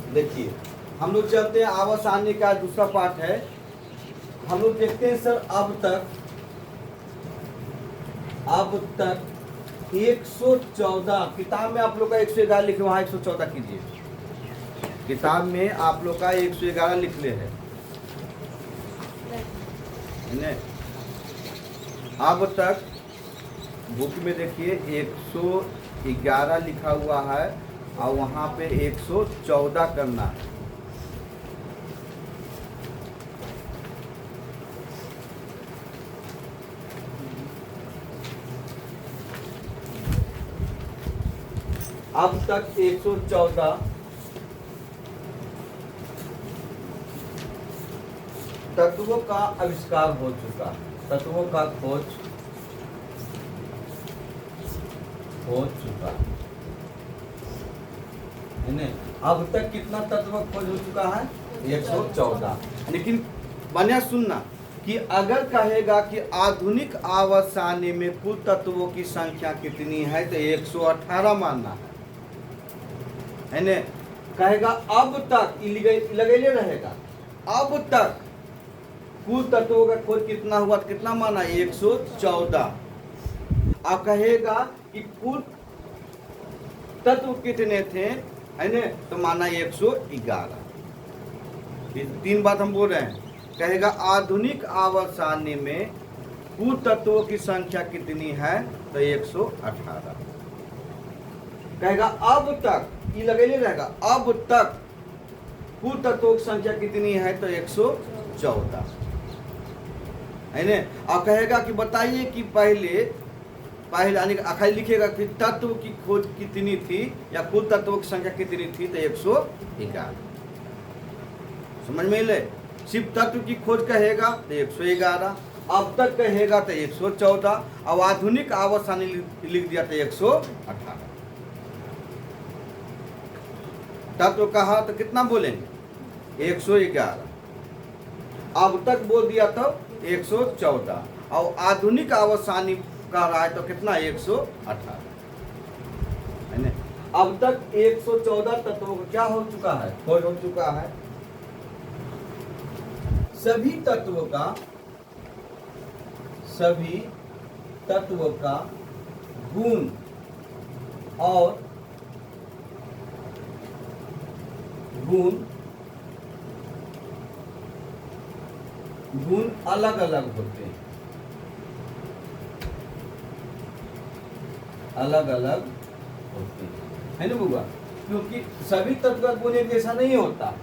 देखिए हम लोग चलते हैं आवास आने का दूसरा पार्ट है। हम लोग देखते हैं सर अब तक 114 किताब में आप लोग का 111 लिखे, वहाँ 114 कीजिए। किताब में आप लोग का 111 लिख ले है ने? अब तक बुक में देखिए 111 लिखा हुआ है और वहाँ पे 114 करना है। अब तक 114 तत्वों का आविष्कार हो चुका है, तत्वों का खोज हो चुका है ना? अब तक कितना तत्व खोज हो चुका है? 114। लेकिन बढ़िया सुनना कि अगर कहेगा कि आधुनिक आवर्सानी में कुल तत्वों की संख्या कितनी है तो 118 मानना है ना? कहेगा अब तक लगेले रहेगा, अब तक कुल तत्वों का खोज कितना हुआ तो कितना माना? 114। अब कहेगा कि कुल तत्व कितने थे है ना, तो माना 111। तीन बात हम बोल रहे हैं। कहेगा आधुनिक आवर्सानी में कुल तत्वों की संख्या कितनी है तो 118। कहेगा अब तक ये लगेले रहेगा, अब तक कुल तत्वों की संख्या कितनी है तो 114 है ना? अब कहेगा कि बताइए कि पहले आखिर लिखेगा कि तत्व की खोज कितनी थी या कुल तत्वों की संख्या कितनी थी तो 111। समझ में ले? सिर्फ तत्व की खोज कहेगा तो 111, अब तक कहेगा तो 114, अब आधुनिक आवर्सानी लिख दिया तो 118। तत्व कहा तो कितना बोलेंगे? 111। अब तक बोल दिया तो 114 और आधुनिक आवर्सानी कह रहा है तो कितना? 118 है ना? अब तक 114 तत्वों का क्या हो चुका है? खोज हो चुका है। सभी तत्वों का गुण और गुण अलग अलग होते हैं, अलग अलग होते हैं है ना बुआ? क्योंकि सभी तत्व का गुण एक जैसा नहीं होता,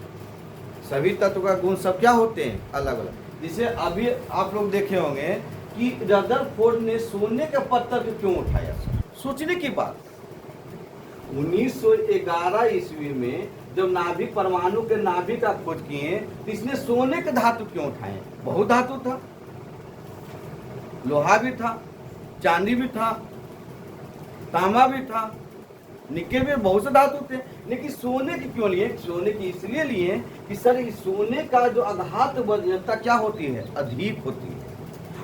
सभी तत्व का गुण सब क्या होते हैं? अलग अलग। जैसे अभी आप लोग देखे होंगे कि रदरफोर्ड ने सोने के पत्थर को क्यों उठाया? सोचने की बात। 1911 ईस्वी में जब नाभिक परमाणु के नाभिक का खोज किए तो इसने सोने के धातु क्यों उठाए? बहुत धातु था, लोहा भी था, चांदी भी था, तांबा भी था, निकेल भी, बहुत से धातु थे, लेकिन सोने की क्यों लिए? सोने की इसलिए लिए कि सर इस सोने का जो आघात वजनता क्या होती है? अधिक होती है।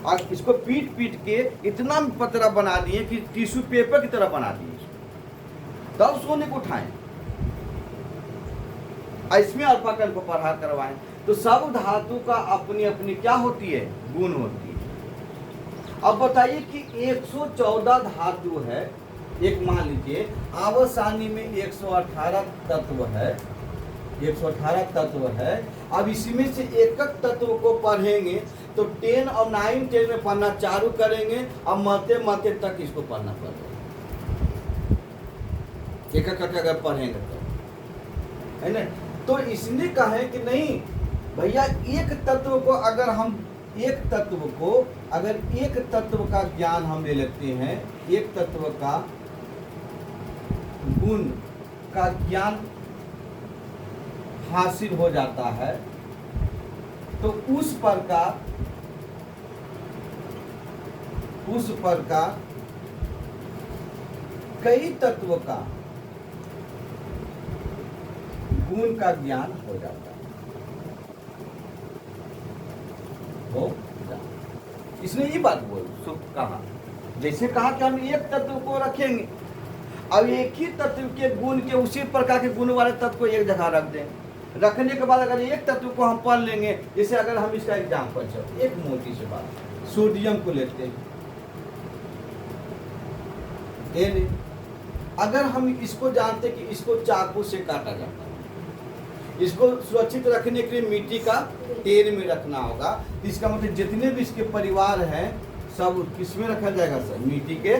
और इसको पीट पीट के इतना पतला बना दिए कि टिश्यू पेपर की तरह बना दिए, तब सोने को उठाएं, इसमें अल्पाकन को प्रहार करवाएं। तो सब धातु का अपनी अपनी क्या होती है? गुण होती है। अब बताइए कि 114 धातु है, एक मान लीजिए आवर्सानी में 118 तत्व है, 118 तत्व है। अब इसमें से एक एक तत्व को पढ़ेंगे तो 10 और 9 10 में पढ़ना चालू करेंगे, अब मरते तक इसको पढ़ना पड़ेगा, एक एक करके अगर पढ़ेंगे तो है ना? तो इसने कहा है कि नहीं भैया, एक तत्व को अगर एक तत्व का ज्ञान हम ले लेते हैं, एक तत्व का गुण का ज्ञान हासिल हो जाता है तो उस प्रकार कई तत्व का गुण का ज्ञान हो जाता है, हो जाता। इसने ये बात कहा, जैसे कहा कि हम एक तत्व को रखेंगे, अब एक ही तत्व के गुण के उसी प्रकार के गुण वाले तत्व को एक जगह रख दें। रखने के बाद अगर एक तत्व को हम पढ़ लेंगे, जैसे अगर हम इसका एग्जाम्पल चलो, एक मोटी सी बात, सोडियम को लेते हैं, अगर हम इसको जानते कि इसको चाकू से काटा जाता है, इसको सुरक्षित रखने के लिए मिट्टी का तेल में रखना होगा, इसका मतलब जितने भी इसके परिवार हैं सब किस में रखा जाएगा सर? मिट्टी के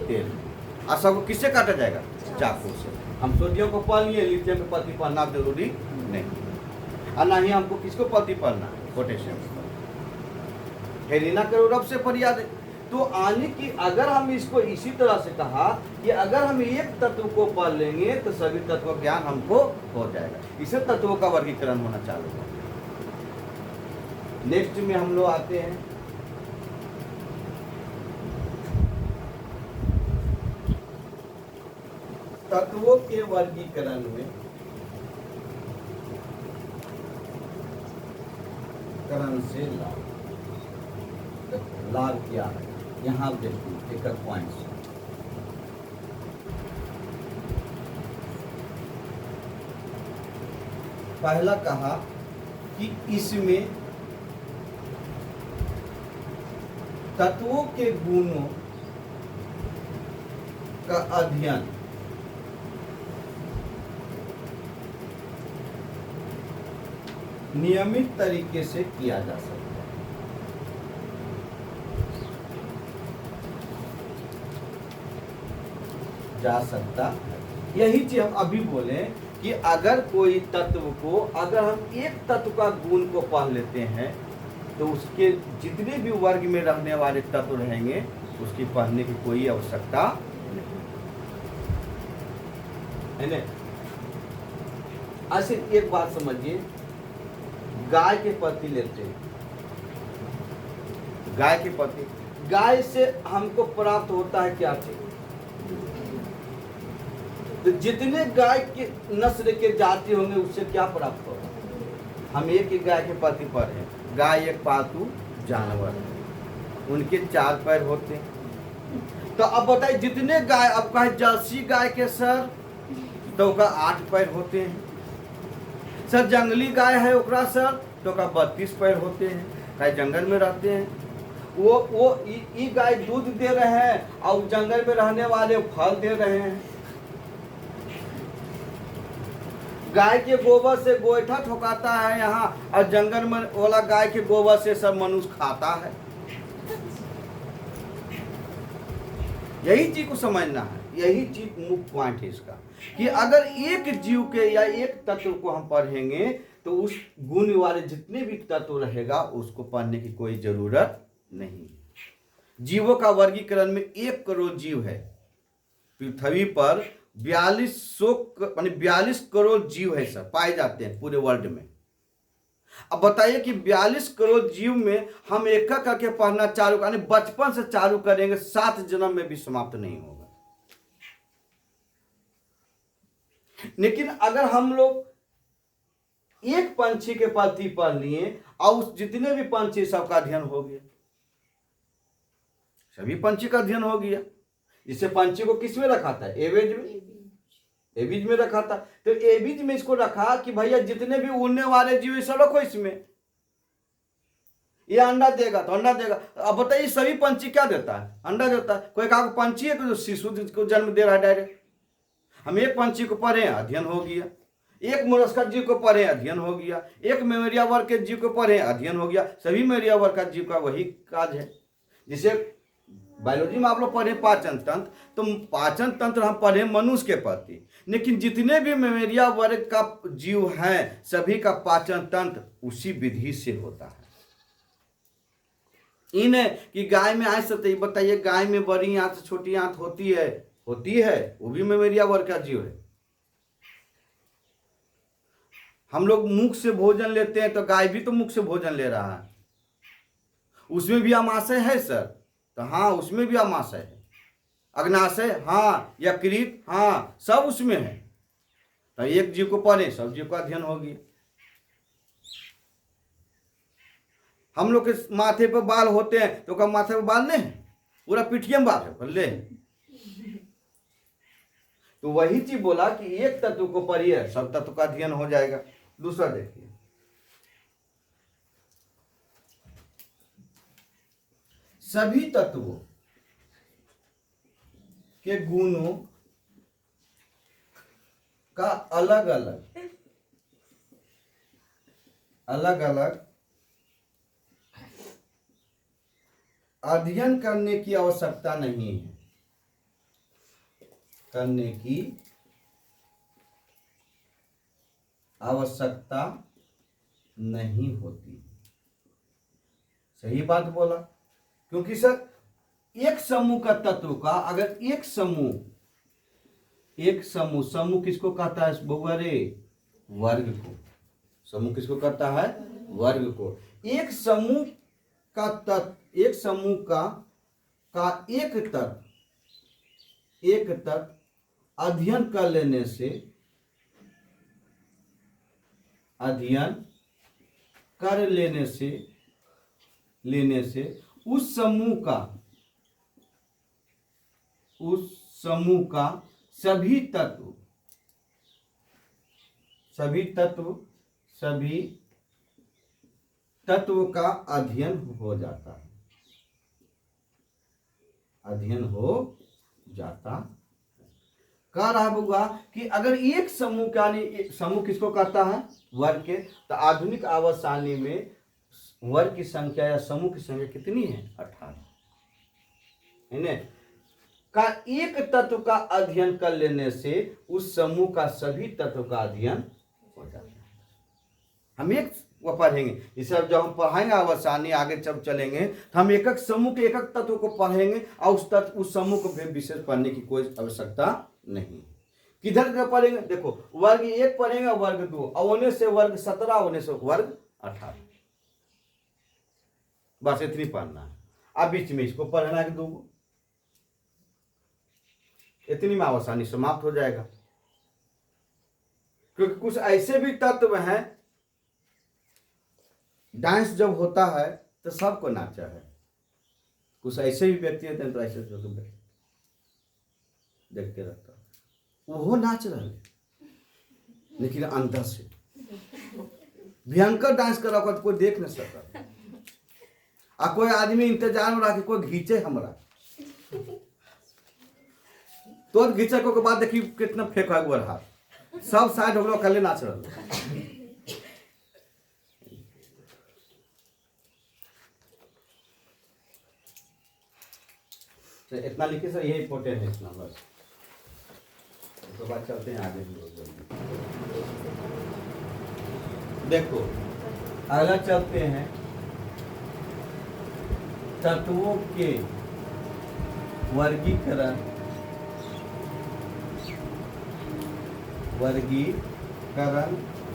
तेल में। और सबको किससे काटा जाएगा? चाकू से। हम सोडियम को पढ़ लिए, लिथियम को पति पढ़ना जरूरी नहीं, और ना ही हमको किसको पति पढ़ना? पोटेशियम। हेलिना करो रब से फरियाद है। तो आने की अगर हम इसको इसी तरह से कहा कि अगर हम एक तत्व को पढ़ लेंगे तो सभी तत्व ज्ञान हमको हो जाएगा। इसे तत्वों का वर्गीकरण होना चालू होगा। नेक्स्ट में हम लोग आते हैं तत्वों के वर्गीकरण में करण से लाभ। लाभ क्या है यहाँ देखिए, एक पॉइंट। पहला कहा कि इसमें तत्वों के गुणों का अध्ययन नियमित तरीके से किया जा सकता है। यही चीज हम अभी बोले कि अगर कोई तत्व को, अगर हम एक तत्व का गुण को पढ़ लेते हैं तो उसके जितने भी वर्ग में रहने वाले तत्व रहेंगे उसकी पढ़ने की कोई आवश्यकता नहीं है। ऐसे एक बात समझिए, गाय के पति लेते हैं, गाय के पति, गाय से हमको प्राप्त होता है क्या चीज? तो जितने गाय के नस्ल के जाति होंगे उससे क्या प्राप्त होगा? हम एक ही गाय के पति पर हैं। गाय एक पालतू जानवर है, उनके 4 पैर होते हैं। तो अब बताइए जितने गाय, अब कहे जर्सी गाय के सर तो का 8 पैर होते हैं, सर जंगली गाय है ओकरा सर तो का 32 पैर होते हैं, कहे जंगल में रहते हैं। वो गाय दूध दे रहे हैं और जंगल में रहने वाले फल दे रहे हैं। गाय के गोबर से गोईठा ठोकाता है यहाँ, और जंगल में वाला गाय के गोबर से सब मनुष्य खाता है। यही चीज को समझना है, यही चीज मुख्य पॉइंट है इसका, कि अगर एक जीव के या एक तत्व को हम पढ़ेंगे तो उस गुण वाले जितने भी तत्व रहेगा उसको पढ़ने की कोई जरूरत नहीं। जीवों का वर्गीकरण में 1 करोड़ जीव है पृथ्वी पर, 42 करोड़ जीव है सर, पाए जाते हैं पूरे वर्ल्ड में। अब बताइए कि 42 करोड़ जीव में हम एक करके पढ़ना चालू, यानी बचपन से चालू करेंगे 7 जन्म में भी समाप्त नहीं होगा। लेकिन अगर हम लोग एक पंछी के प्रति पढ़ लिए और उस जितने भी पंछी सबका अध्ययन हो गया, सभी पंछी का अध्ययन हो गया। जिससे पंछी को किस में रखा था? एवेज में, एवीज में रखा था। तो एवीज में इसको रखा कि भैया जितने भी उड़ने वाले जीव सब रखो इसमें, ये अंडा देगा तो अंडा देगा। अब बताइए सभी पंछी क्या देता है? अंडा देता है। कोई कहा पंछी है जो शिशु को जन्म दे रहा है डायरेक्ट। हम एक पंछी को पढ़े अध्ययन हो गया, एक मोलस्का जीव को पढ़े अध्ययन हो गया, एक मेमोरिया वर्ग के जीव को पढ़े अध्ययन हो गया। सभी मेमोरिया वर्ग का जीव का वही काज है। जिसे बायोलॉजी में आप लोग पढ़े पाचन तंत्र, तो पाचन तंत्र हम पढ़े मनुष्य के प्रति, लेकिन जितने भी मेमोरिया वर्ग का जीव हैं सभी का पाचन तंत्र उसी विधि से होता है। इन कि गाय में आंत से बताइए, गाय में बड़ी आंत छोटी आंत होती है, वो भी मेमोरिया वर्ग का जीव है। हम लोग मुख से भोजन लेते हैं तो गाय भी तो मुख से भोजन ले रहा है, उसमें भी अमाशय है सर। तो हाँ उसमें भी अमाशय है, अग्नाशय हाँ, यकृत हाँ, सब उसमें है। तो एक जीव को पढ़े सब जीव का अध्ययन हो गया। हम लोग के माथे पर बाल होते हैं तो क्या माथे पर बाल नहीं है? पूरा पिठिया में बाल है ले। तो वही चीज बोला कि एक तत्व को पढ़िए, सब तत्व का अध्ययन हो जाएगा। दूसरा देखिए, सभी तत्वों के गुणों का अलग अलग अध्ययन करने की आवश्यकता नहीं है, करने की आवश्यकता नहीं होती। सही बात बोला, क्योंकि सर एक समूह का तत्व का अगर एक समूह समूह किसको कहता है बउआ रे? वर्ग को। समूह किसको कहता है? वर्ग को। एक समूह का तत्व, एक समूह का एक तत्व अध्ययन कर लेने से उस समूह का सभी तत्व का अध्ययन हो जाता है, कह रहा होगा कि अगर एक समूह का, समूह किसको कहता है? वर्ग के। तो आधुनिक आवर्त सारणी में वर्ग की संख्या या समूह की संख्या कितनी है? 18 है ना। का एक तत्व का अध्ययन कर लेने से उस समूह का सभी तत्व का अध्ययन हो जाता है। हम एक वो पढ़ेंगे, इसे जब हम पढ़ाएंगे आवर्त सारणी आगे जब चलेंगे तो हम एक समूह के एक तत्व को पढ़ेंगे और उस समूह को फिर विशेष पढ़ने की कोई आवश्यकता नहीं। किधर पढ़ेंगे? देखो, वर्ग 1 पढ़ेंगे, वर्ग 2, और होने से वर्ग 17, होने से वर्ग 18, बस इतनी पढ़ना है। अब बीच में इसको पढ़ना है 2, इतनी में आवर्त सारणी समाप्त हो जाएगा। क्योंकि कुछ ऐसे भी तत्व हैं, डांस जब होता है तो सबको नाचा है, कुछ ऐसे भी व्यक्ति होते हैं तो ऐसे देखते रहता, वो नाच रहे लेकिन अंदर से भयंकर डांस कर रहा, कोई देख नहीं सकता। आ कोई आदमी इंतजार में रहा कि कोई घींचे हमरा, तो घींचे को के बाद देखिए कितना फेंक है गोर हाथ, सब साइड हो गया, कल नाच रहा। तो इतना लिखे सर, यही इंपॉर्टेंट है इतना, बस। तो बात चलते हैं आगे भी जल्दी। देखो अगला चलते हैं, तत्वों के वर्गीकरण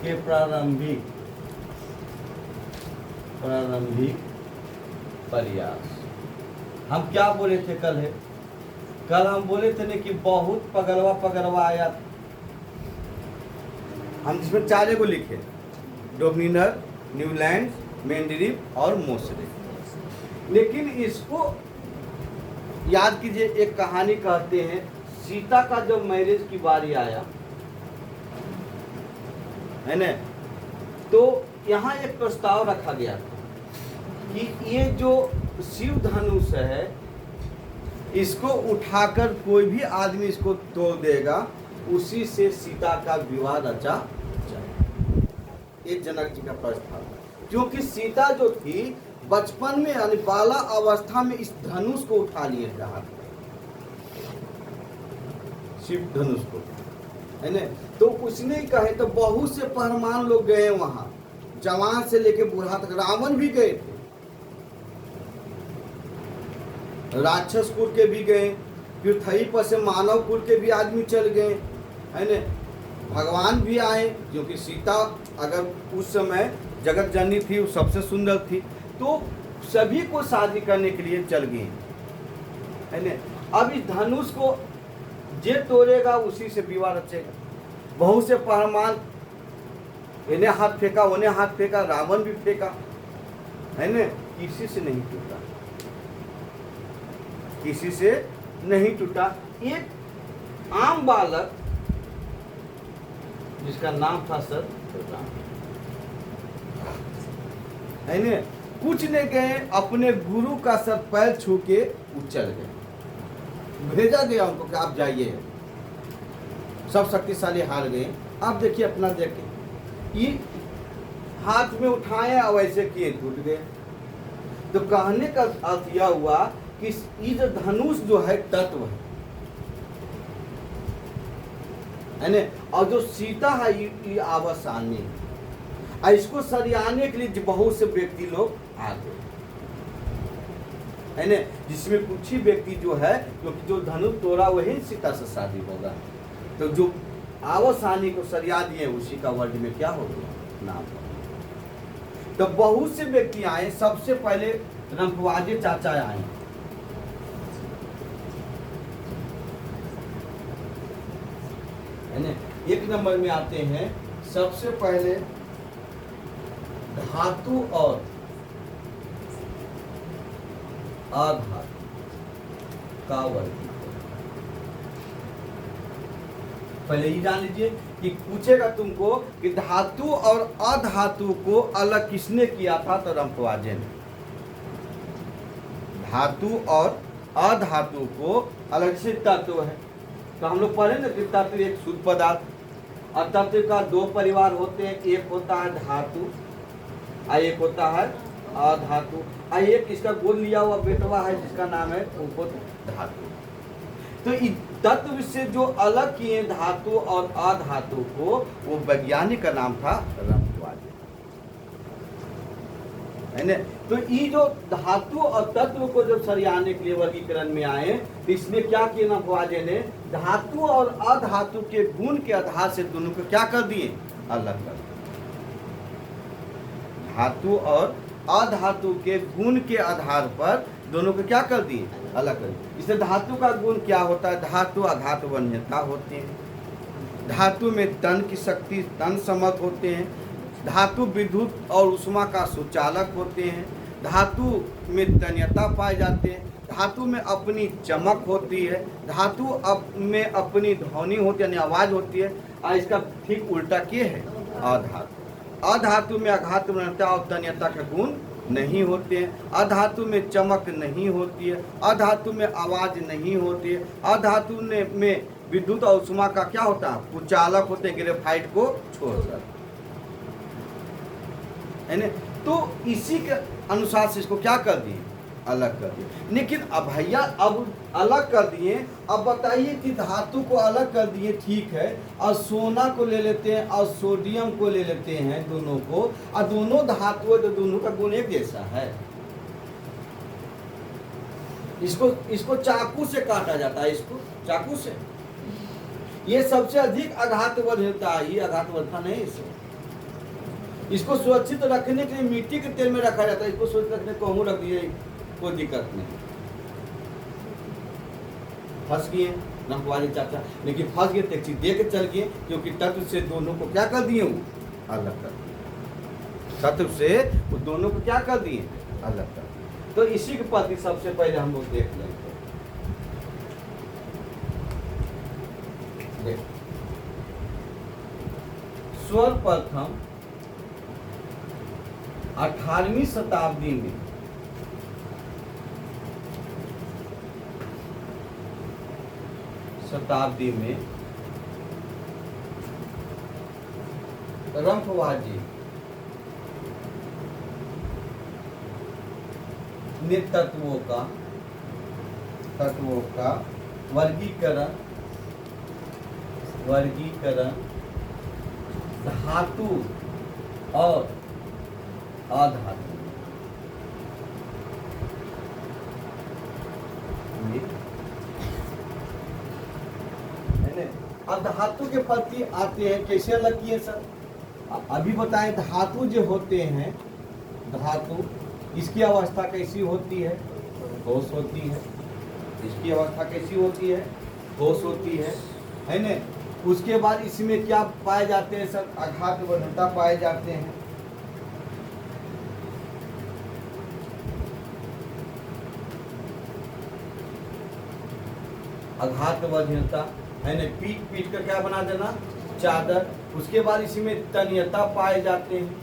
के प्रारंभिक प्रयास। हम क्या बोले थे कल हम बोले थे ना कि बहुत पगलवा आया, हम जिसमें 4 को लिखे, डोमिनियर, न्यूलैंड, मेंडरीव और मोसरे। लेकिन इसको याद कीजिए, एक कहानी कहते हैं, सीता का जब मैरिज की बारी आया है ना, तो यहाँ एक प्रस्ताव रखा गया था कि ये जो शिव धनुष है, इसको उठाकर कोई भी आदमी इसको तोड़ देगा, उसी से सीता का विवाह रचा जाए। ये जनक जी का प्रस्ताव, क्योंकि सीता जो थी बचपन में यानी बाला अवस्था में इस धनुष को उठा लिए थे हाथ में, शिव धनुष को, है ना। तो उसने कहे तो बहुत से पहलवान लोग गए वहां, जवान से लेके बूढ़ा तक, रावण भी गए थे, राक्षस कुल के भी गए, फिर थई पर से मानव कुल के भी आदमी चल गए, है ना। भगवान भी आए, क्योंकि सीता अगर उस समय जगत जननी थी, वो सबसे सुंदर थी, तो सभी को शादी करने के लिए चल गए, है ना। अब इस धनुष को जे तोड़ेगा उसी से विवाह रचेगा। बहुत से पहलवान इन्हें हाथ फेंका, उन्हें हाथ फेंका, रावण भी फेंका, है ना, किसी से नहीं टूटा, किसी से नहीं टूटा। एक आम बालक जिसका नाम था सर राम, है न, कुछ ने गए अपने गुरु का सर पैर छू के उछल गए। भेजा गया उनको कि आप जाइए, सब शक्तिशाली हार गए। आप देखिए अपना देखिए, ये हाथ में उठाए और ऐसे किए टूट गए। तो कहने का अर्थ यह हुआ कि ये जो धनुष जो है तत्व है न, और जो सीता है ये आवासानी है, और इसको सरियाने के लिए बहुत से व्यक्ति लोग आ गए, है न, जिसमें कुछ ही व्यक्ति जो है, क्योंकि जो धनुष तोड़ा वही सीता से शादी होगा, तो जो आवासानी को सरिया दिए उसी का वर्ड में क्या हो गया नाम। तो बहुत से व्यक्ति आए, सबसे पहले रंपवाजे चाचा आए, है ना, एक नंबर में आते हैं सबसे पहले धातु और अधातु का वर्गीकरण। पहले ये जान लीजिए कि पूछेगा तुमको कि धातु और अधातु को अलग किसने किया था, तो रंपवाजे ने। धातु और अधातु को अलग से तत्व है, तो हम लोग पढ़े ना कि तत्व एक शुद्ध पदार्थ, और तत्व का दो परिवार होते हैं, एक होता है धातु और एक होता है अधातु, और एक इसका गोद लिया हुआ बेटवा है जिसका नाम है उनको धातु। तो इस तत्व से जो अलग किए धातु और अधातु को, वो वैज्ञानिक का नाम था रंपवाजे, है ना। तो ये जो धातु और तत्व को जब सरियाने के लिए वर्गीकरण में आए, तो इसमें क्या किया रंपवाजे ने, धातु और अधातु के गुण के आधार से दोनों को क्या कर दिए, अलग कर दिए। धातु और अधातु के गुण के आधार पर दोनों को क्या कर दिए, अलग कर दिए। इससे धातु का गुण क्या होता है, धातु आघात वन्यता होते हैं, धातु में तन की शक्ति तन समक होते हैं, धातु विद्युत और उष्मा का सुचालक होते हैं, धातु में तन्यता पाए जाते हैं, धातु में अपनी चमक होती है, धातु में अपनी ध्वनि होती है यानी आवाज होती है, और इसका ठीक उल्टा क्या है अधातु। अधातु में आघात वन्यता और तन्यता के गुण नहीं होते हैं, अधातु में चमक नहीं होती है, अधातु में आवाज नहीं होती है, अधातु में विद्युत और उष्मा का क्या होता है कुचालक होते हैं, ग्रेफाइट को छोड़कर, है ना। तो इसी के अनुसार से इसको क्या कर दिए, अलग कर दिए। लेकिन अब भैया अब अलग कर दिए, अब बताइए कि धातु को अलग कर दिए ठीक है, और सोना को ले लेते हैं और सोडियम को ले लेते हैं दोनों को, और दोनों धातु तो दोनों का गुण एक जैसा है। इसको चाकू से काटा जाता है, इसको चाकू से, ये सबसे अधिक आघातवर्धता है, ये आघातवर्धता नहीं इसको। इसको सुरक्षित रखने के लिए मिट्टी के तेल में रखा जाता है, इसको सुरक्षित रखने को हम रख दिए, कोई दिक्कत नहीं। फंस गए रंपवाजे चाचा, लेकिन फंस गए तो एक चीज दे के चल गए, क्योंकि तत्व से दोनों को क्या कर दिए, वो अलग कर दिए। तत्व से वो दोनों को क्या कर दिए, अलग कर दिए। तो इसी के प्रति सबसे पहले हम लोग देख लेंगे। सर्वप्रथम 18वीं शताब्दी में रंपवाजे ने तत्वों का वर्गीकरण धातु और अधातु अब धातु के प्रति आते हैं, कैसे अलग किए सर, अभी बताएं। धातु जो होते हैं, धातु इसकी अवस्था कैसी होती है, ठोस होती है। इसकी अवस्था कैसी होती है, ठोस होती है ना। उसके बाद इसमें क्या पाए जाते हैं सर, आघातवर्धता पाए जाते हैं। आघातवर्धता है ना, पीट पीट कर क्या बना देना, चादर। उसके बाद इसमें तन्यता पाए जाते हैं,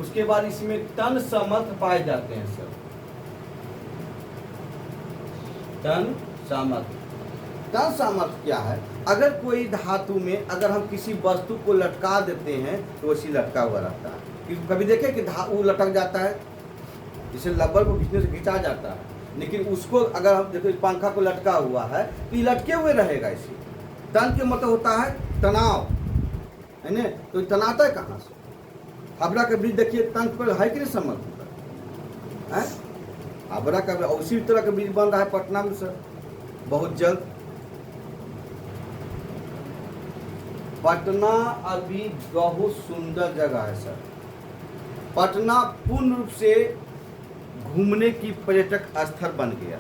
उसके बाद इसमें तन समर्थ पाए जाते हैं सर। तन सामर्थ, तन सामर्थ क्या है? अगर कोई धातु में अगर हम किसी वस्तु को लटका देते हैं तो वैसी लटका हुआ रहता है। कभी देखे कि वो लटक जाता है, जिसे रबर को खींचने से खींचा जाता है, लेकिन उसको अगर हम देखो पंखा को लटका हुआ है तो ये लटके हुए रहेगा। इसी तन के मतलब होता है तनाव, है ना। तो तनाता है कहाँ से? हावड़ा का ब्रिज देखिए, तन पर है कि नहीं समर्थ है? हावड़ा का उसी तरह का ब्रिज बन रहा है पटना में सर, बहुत जल्द। पटना अभी बहुत सुंदर जगह है सर। पटना पूर्ण रूप से घूमने की पर्यटक स्थल बन गया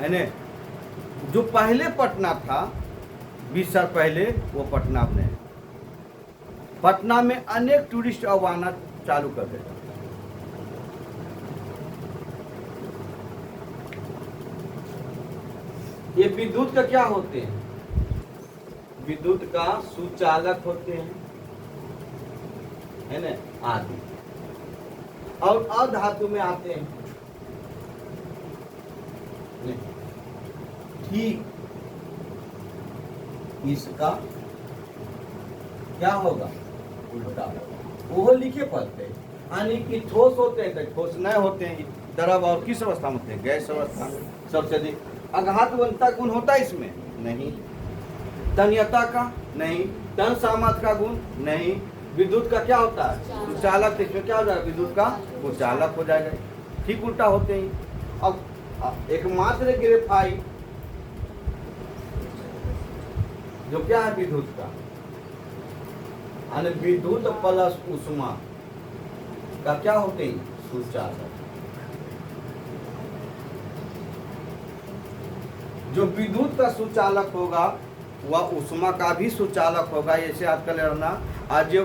है ना। जो पहले पटना था 20 साल पहले, वो पटना अब नहीं। पटना में अनेक टूरिस्ट अब आना चालू कर देगा। ये विद्युत का क्या होते हैं? विद्युत का सुचालक होते हैं, है ना, आदि। और अधातु में आते हैं ठीक इसका क्या होगा, उल्टा होगा। वो लिखे पढ़ते हैं, यानी कि ठोस होते हैं तो ठोस नहीं होते हैं। द्रव और किस अवस्था में होते हैं? गैस अवस्था में। सबसे अधिक आघातवंता गुण होता है इसमें? नहीं। तन्यता का नहीं। तन सामर्थ का गुण नहीं। विद्युत का क्या होता है? सुचालक। इसमें क्या हो जाएगा? विद्युत का सुचालक हो जाएगा। ठीक उल्टा होते हैं। अब एकमात्र ग्रेफाइट जो क्या है विद्युत का, विद्युत प्लस उष्मा का क्या होते हैं? सुचालक। जो विद्युत का सुचालक होगा वह उष्मा का भी सुचालक होगा, ऐसे आजकल रहना। आज जो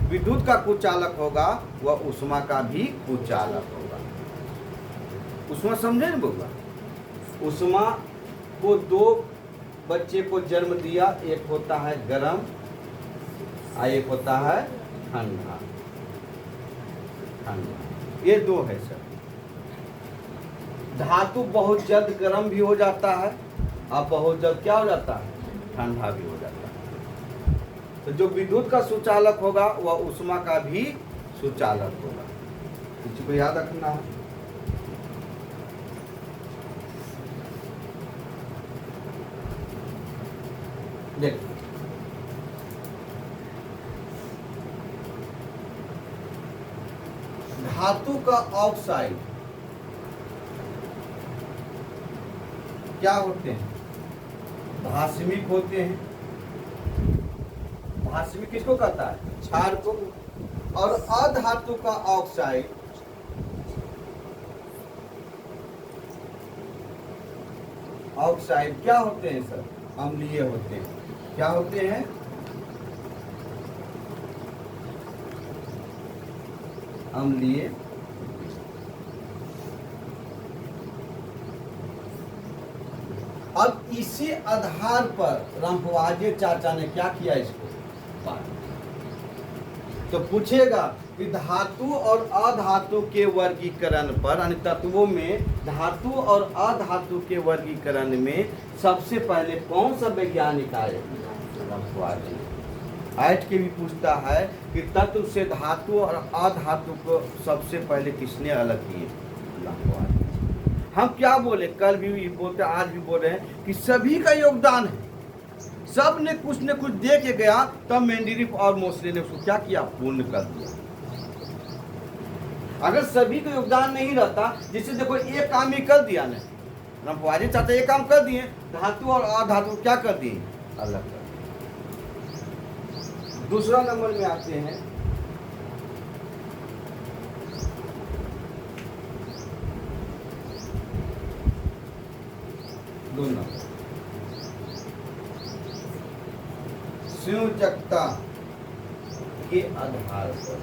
विद्युत का कुचालक होगा वह उष्मा का भी कुचालक होगा। उष्मा समझे ना बोला? उष्मा को दो बच्चे को जन्म दिया, एक होता है गर्म और एक होता है ठंडा। ठंडा, ये दो है सर। धातु बहुत जल्द गर्म भी हो जाता है और बहुत जल्द क्या हो जाता है? ठंडा भी हो जाता है। तो जो विद्युत का सुचालक होगा वह उष्मा का भी सुचालक होगा। किसी को याद रखना है। देखो धातु का ऑक्साइड क्या होते हैं? भास्मिक होते हैं। भास्मिक किसको कहता है? क्षार को। और अधातु का ऑक्साइड क्या होते हैं सर? अम्लीय होते हैं। क्या होते हैं? अम्लीय। अब इसी आधार पर रामपुवाजे चाचा ने क्या किया इसको बांटा। तो पूछेगा कि धातु और अधातु के वर्गीकरण पर, यानी तत्वों में धातु और अधातु के वर्गीकरण में सबसे पहले कौन सा वैज्ञानिक आए? रामपुवाजे। ऐट के भी पूछता है कि तत्व से धातु और अधातु को सबसे पहले किसने अलग किए? रामपुवाजे। हम क्या बोले, कल भी बोलते, आज भी बोल रहे हैं कि सभी का योगदान है। सब ने कुछ न कुछ दे के गया, तब मेंडेलीव और मोसले ने उसको क्या किया? पूर्ण कर दिया। अगर सभी का योगदान नहीं रहता, जिससे देखो एक काम ही कर दिया ने, रामपुवाजे चाहते एक काम कर दिए, धातु और अधातु क्या कर दिए? अलग कर दिए। दूसरा नंबर में आते हैं दोनों संयोजकता के आधार पर।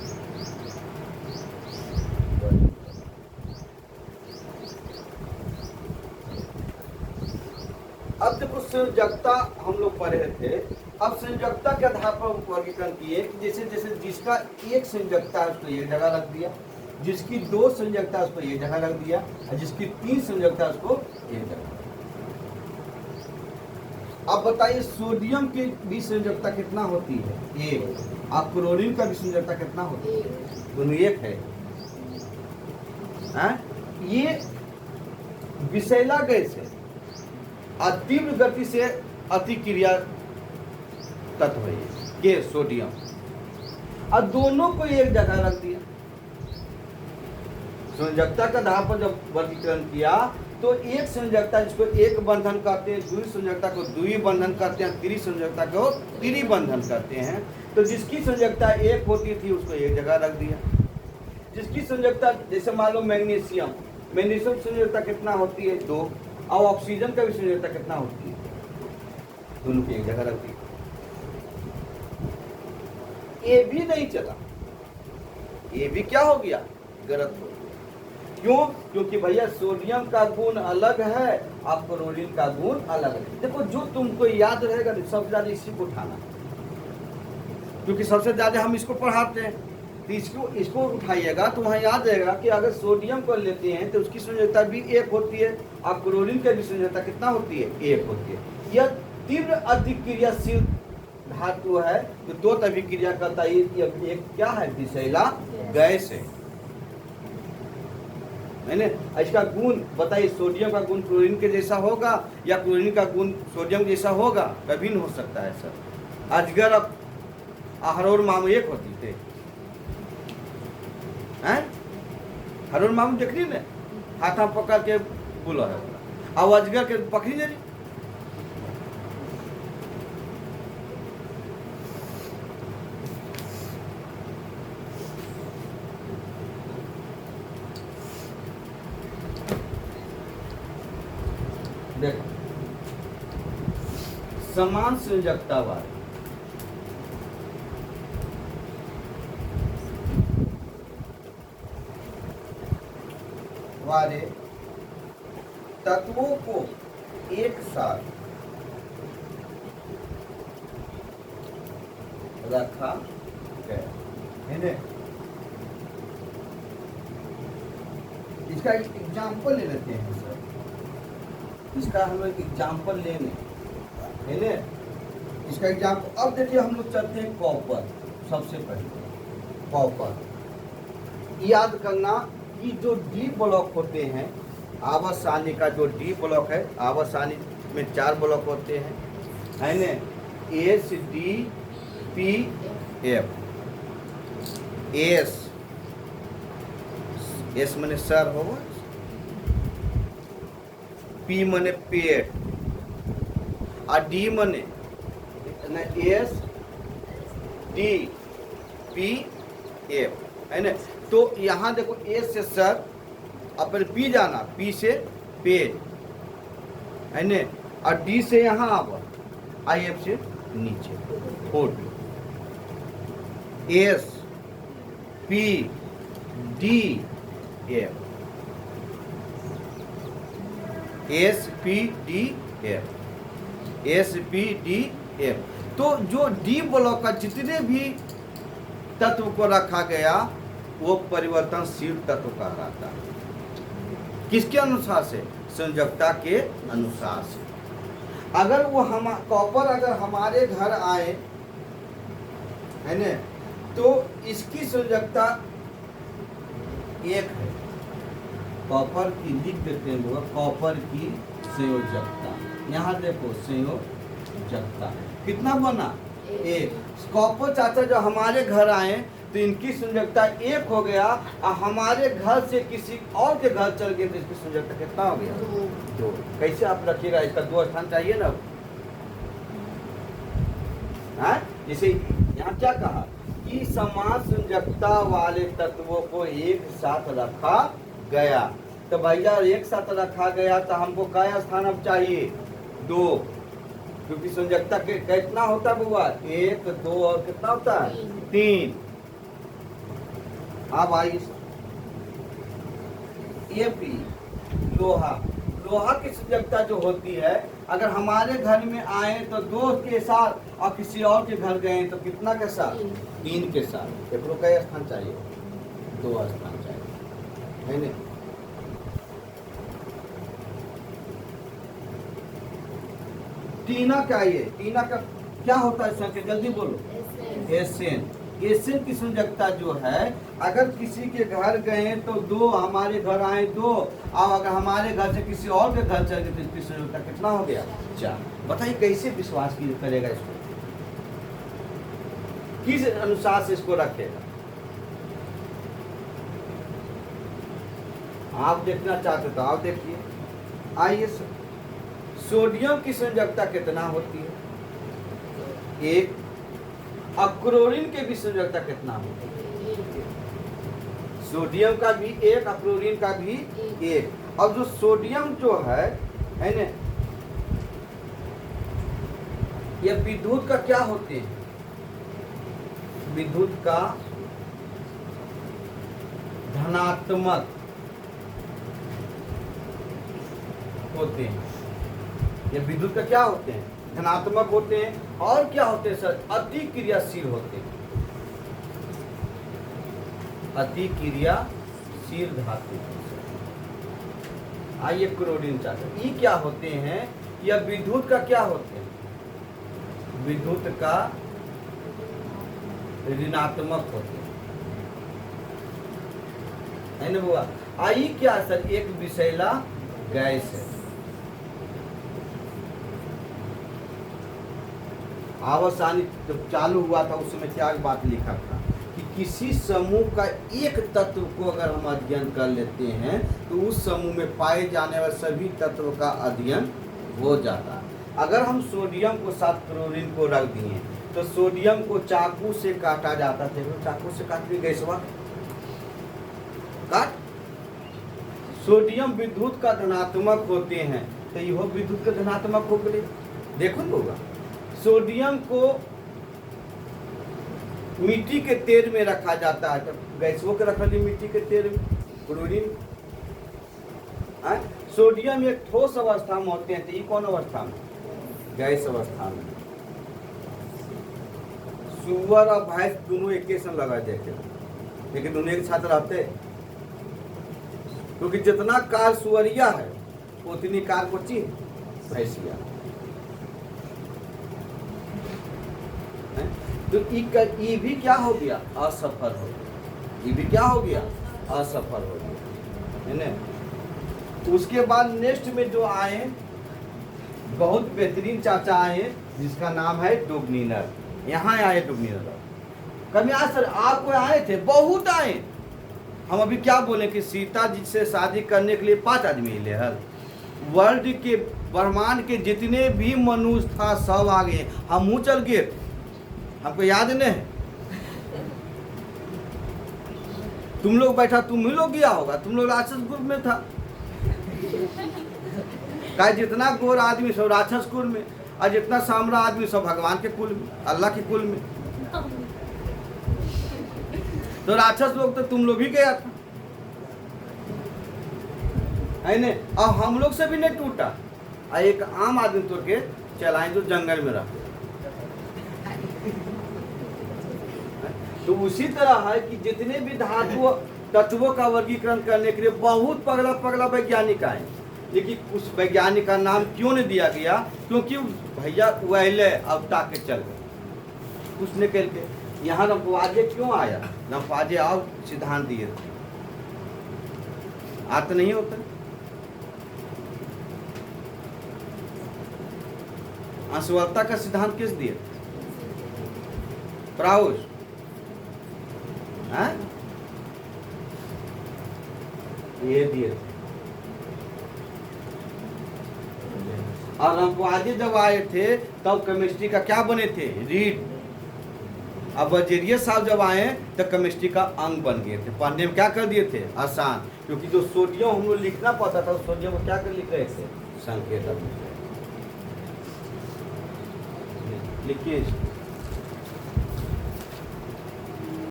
संयोजकता हम लोग पढ़े थे। अब संयोजकता के आधार पर वर्गीकरण किए कि जैसे जैसे जिसका एक संयोजकता है उसको एक जगह रख दिया, जिसकी दो संयोजकता है उसको एक जगह रख दिया, और जिसकी तीन संयोजकता है उसको एक जगह। अब बताइए सोडियम की भी संयोजकता कितना होती है? एक। और क्लोरीन का भी संयोजकता कितना होती है? दोनों एक है। ये विषैला गैस है, तीव्र गति से अतिक्रिया तत्व है ये सोडियम, और दोनों को एक जगह रख दिया। संयोजकता के आधार पर जब वर्गीकरण किया तो एक संयोजकता जिसको एक बंधन कहते हैं, द्वि संयोजकता को द्वि बंधन कहते हैं, त्रि संयोजकता को त्रि बंधन कहते हैं। तो जिसकी संयोजकता एक होती थी उसको एक जगह रख दिया। जिसकी संयोजकता जैसे मान लो मैग्नीशियम, मैग्नीशियम संयोजकता कितना होती है? 2। और ऑक्सीजन का भी संयोजकता कितना होती है? दोनों की एक जगह रख दी। ये भी नहीं चला, ये भी क्या हो गया? गलत हो गया। क्यों? क्योंकि भैया सोडियम का गुण अलग है और क्लोरीन का गुण अलग है। देखो जो तुमको याद रहेगा सबसे ज्यादा इसी को उठाना, क्योंकि सबसे ज्यादा हम इसको पढ़ाते हैं। तो इसको उठाइएगा तो वहाँ याद रहेगा कि अगर सोडियम को लेते हैं तो उसकी संयोजकता भी एक होती है, और क्लोरीन की भी संयोजकता कितना होती है? एक होती है। यह तीव्र अतिक्रियाशील धातु है, तो दो अभिक्रिया करता है। एक क्या है? विषैला गैस है। इसका गुण बताइए, सोडियम का गुण क्लोरीन के जैसा होगा या क्लोरीन का गुण सोडियम जैसा होगा? कभी नहीं हो सकता है सर। अजगर अब हरोर मामू एक होती थे, हरोर मामू देख रही ना, हाथा पकड़ के बोला है, अब अजगर के पकड़ी नहीं। देखो समान संयोजकता वाले तत्वों को एक साथ रखा गया है। इसका एक एग्जाम्पल ले लेते हैं सर, इसका हम लोग एग्जाम्पल लेने है ना। इसका एग्जाम्पल अब देखिए, हम लोग चलते हैं कॉपर। सबसे पहले कॉपर याद करना कि जो डी ब्लॉक होते हैं, आवर्त का जो डी ब्लॉक है, आवर्त में 4 ब्लॉक होते हैं, है ना। S D P F. S मैंने सर होगा, पी मने पेट, और डी मने एस डी पी एफ, है ना। तो यहाँ देखो एस से सर, अपन पी जाना, पी से पेट, है ना, और डी से यहाँ आवा, आई एफ से नीचे, photo S P D F, S P D F, S P D F. तो जो डी ब्लॉक का जितने भी तत्व को रखा गया वो परिवर्तनशील तत्व कहलाता है। किसके अनुसार से? संयोजकता के अनुसार से। अगर वो कॉपर अगर हमारे घर आए, है ना, तो इसकी संयोजकता एक है। कॉपर की लिख देते हैं लोग, कॉपर की संयोजकता। यहाँ देखो संयोजकता कितना बना? एक। कॉपर चाचा जो हमारे घर आए तो इनकी संयोजकता एक हो गया, और हमारे घर से किसी और के घर चल गए तो इसकी संयोजकता कितना हो गया? 2। कैसे आप रखिएगा? इसका 2 स्थान चाहिए ना। जैसे यहाँ क्या कहा कि समान संयोजकता वाले तत्वों को एक साथ रखा गया। तो भैया एक साथ रखा गया तो हमको क्या स्थान अब चाहिए? 2, क्योंकि संयोजकता कितना होता है बुआ? 1, 2 और कितना होता है? 3। अब आइए ये भी लोहा की संयोजकता जो होती है अगर हमारे घर में आए तो 2 के साथ और किसी और के घर गए तो कितना के साथ? 3 के साथ। एक कई स्थान चाहिए? 2 स्थान चाहिए, है नहीं? टीना क्या ये? टीना का क्या होता है सर? जल्दी बोलो। एसेन। एसेन की संयोजकता जो है, अगर किसी के घर गए तो 2, हमारे घर आए 2, और अगर हमारे घर से किसी और के घर चले तो इसकी संयोजकता कितना हो गया? 4। बताइए कैसे विश्वास करेगा इसको? किस अनुसार से इसको रखेगा? आप देखना चाहते तो आप देखिए। आइए, सोडियम की संयोजकता कितना होती है? 1। अक्लोरीन के भी संयोजकता कितना होती है? सोडियम का भी 1, अक्लोरीन का भी 1। अब जो सोडियम जो है ना, ये विद्युत का क्या होते हैं? विद्युत का धनात्मक होते हैं। ये विद्युत का क्या होते हैं? धनात्मक होते हैं। और क्या होते हैं सर? अति क्रियाशील होते हैं। अति क्रियाशील धातु। आइए क्लोरीन चाहते, ये क्या होते हैं? या विद्युत का क्या होते हैं? विद्युत का ऋणात्मक होते हैं, है ना बुआ? आई क्या सर? एक विषैला गैस है। आवर्सानी जब चालू हुआ था उस समय क्या बात लिखा था कि किसी समूह का एक तत्व को अगर हम अध्ययन कर लेते हैं तो उस समूह में पाए जाने वाले सभी तत्व का अध्ययन हो जाता है। अगर हम सोडियम को साथ क्लोरीन को रख दिए तो सोडियम को चाकू से काटा जाता था। चाकू से काट के गैसवा काट। सोडियम विद्युत का धनात्मक होते हैं तो यह विद्युत का धनात्मक हो गए। देखो ना होगा, सोडियम को मिट्टी के तेल में रखा जाता है, तो गैसों के रख ली मिट्टी के तेल में। क्लोरीन, सोडियम एक ठोस अवस्था में होते हैं तो ये कौन अवस्था में? गैस अवस्था में। सुअर और भैंस दोनों एक संग लगा देते, लेकिन दोनों एक साथ रहते, क्योंकि जितना कार सुअरिया है उतनी कार को ची भैंसिया। तो ये भी क्या हो गया? असफल हो गया। ये भी क्या हो गया? असफल हो गया, है ना? उसके बाद नेक्स्ट में जो आए, बहुत बेहतरीन चाचा आए जिसका नाम है डुगनीनर। यहाँ आए डुगनीनर। कभी आज सर आपको आए थे? बहुत आए। हम अभी क्या बोले कि सीता जी से शादी करने के लिए 5 आदमी ले हल। वर्ल्ड के ब्रह्मांड के जितने भी मनुष्य था सब आ गए, हम चल गए। हमको याद नहीं? तुम लोग बैठा, तुम ही लोग गया होगा, तुम लोग राक्षस कुल में था। का जितना गोर आदमी सब राक्षस कुल में, और जितना सामरा आदमी सब भगवान के कुल में, अल्लाह के कुल में। तो राक्षस लोग तो तुम लोग भी गया था, है ने? और हम लोग से भी नहीं टूटा। एक आम आदमी तो के चलाएं जो जंगल में रहा। तो उसी तरह है कि जितने भी धातु तत्वों का वर्गीकरण करने के लिए बहुत पगला पगला वैज्ञानिक आए, लेकिन उस वैज्ञानिक का नाम क्यों नहीं दिया गया? क्योंकि भैया वहले अब ताके चल गए उसने करके। यहाँ रंपवाजे क्यों आया? रंपवाजे और सिद्धांत दिए थे, आत नहीं होता। अंशवलता का सिद्धांत किस दिए? प्राउस। ये दिए थे। और रंपवाजे जब आए थे तब केमिस्ट्री का क्या बने थे? रीड। अब वजीरिया साहब जब आए तो केमिस्ट्री का अंग बन गए थे। पढ़ने में क्या कर दिए थे? आसान। क्योंकि जो सोडियम हम लोग लिखना पड़ता था, सोडियम को क्या कर लिख रहे थे? संकेत लिखिए।